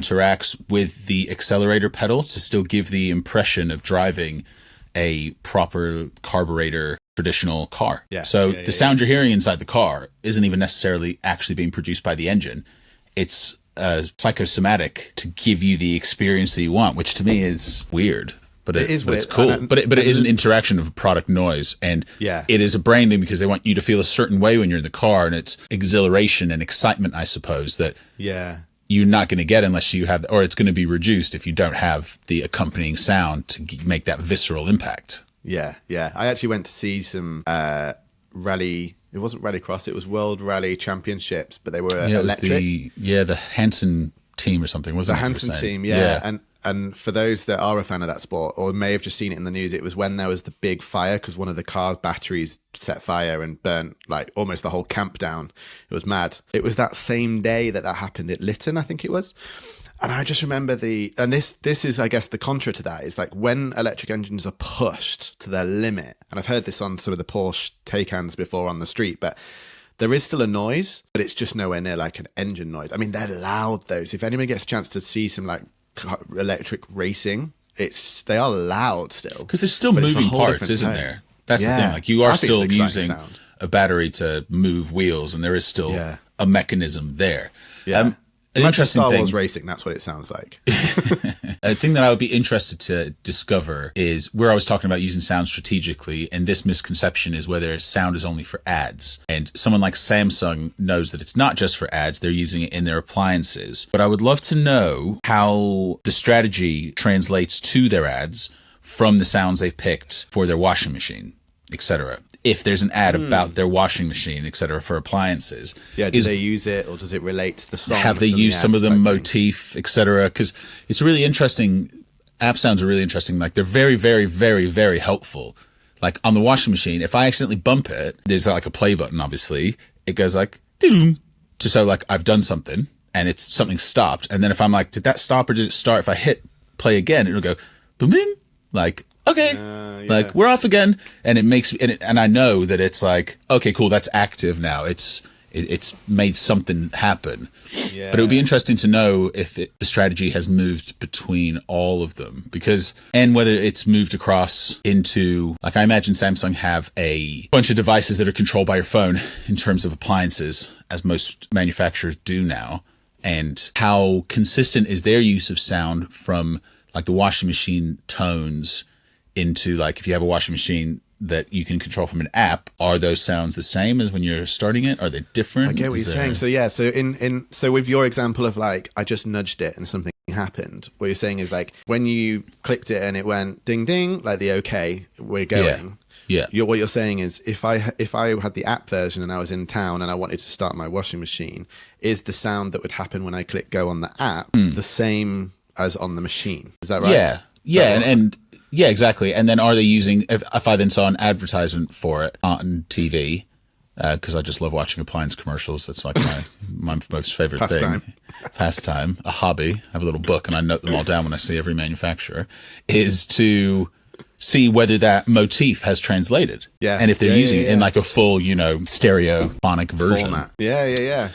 interacts with the accelerator pedal to still give the impression of driving a proper carburetor traditional car. So the sound you're hearing inside the car isn't even necessarily actually being produced by the engine. It's psychosomatic to give you the experience that you want, which to me is weird. But it is weird. It's cool. But it is an interaction of product noise, and it is a branding because they want you to feel a certain way when you're in the car, and it's exhilaration and excitement, I suppose, that you're not going to get unless you have, or it's going to be reduced if you don't have the accompanying sound to make that visceral impact. I actually went to see some rally. It wasn't rallycross; it was World Rally Championships, but they were electric. The Hanson team or something, wasn't it? The Hanson team, And for those that are a fan of that sport, or may have just seen it in the news, it was when there was the big fire because one of the car's batteries set fire and burnt like almost the whole camp down. It was mad. It was that same day that happened at Lytton, I think it was. And I just remember this is, I guess, the contra to that is like when electric engines are pushed to their limit. And I've heard this on some of the Porsche Taycans before on the street, but there is still a noise, but it's just nowhere near like an engine noise. I mean, they're loud, those. If anyone gets a chance to see some like electric racing, they are loud still. Because there's still moving parts, isn't there? That's the thing. Like you are still using a battery to move wheels, and there is still a mechanism there. An interesting Star thing. Wars racing, that's what it sounds like. A thing that I would be interested to discover is where I was talking about using sound strategically, and this misconception is whether sound is only for ads. And someone like Samsung knows that it's not just for ads, they're using it in their appliances. But I would love to know how the strategy translates to their ads from the sounds they picked for their washing machine, etc. If there's an ad about their washing machine, etc., for appliances. Do they use it, or does it relate to the song? Have they used some of the motif, etc.? Because it's really interesting. App sounds are really interesting. Like they're very, very, very, very helpful. Like on the washing machine, if I accidentally bump it, there's like a play button, obviously. It goes like, to show like I've done something and it's something stopped. And then if I'm like, did that stop or did it start? If I hit play again, it'll go, boom, boom, like, okay, like we're off again, and it makes and I know that it's like, okay, cool, that's active now. It's made something happen. But it would be interesting to know if the strategy has moved between all of them, and whether it's moved across into, like I imagine Samsung have a bunch of devices that are controlled by your phone in terms of appliances, as most manufacturers do now, and how consistent is their use of sound from like the washing machine tones into, like, if you have a washing machine that you can control from an app, are those sounds the same as when you're starting it? Are they different? I get what you're saying. So with your example of like, I just nudged it and something happened, what you're saying is like when you clicked it and it went ding ding, like the okay, we're going. What you're saying is if I had the app version and I was in town and I wanted to start my washing machine, is the sound that would happen when I click go on the app the same as on the machine? Is that right? Yeah, exactly. And then are they using, if I then saw an advertisement for it on TV, because I just love watching appliance commercials. That's like my most favorite pastime, a hobby. I have a little book and I note them all down when I see every manufacturer, is to see whether that motif has translated. And if they're using it in like a full, stereophonic version. Format. Yeah.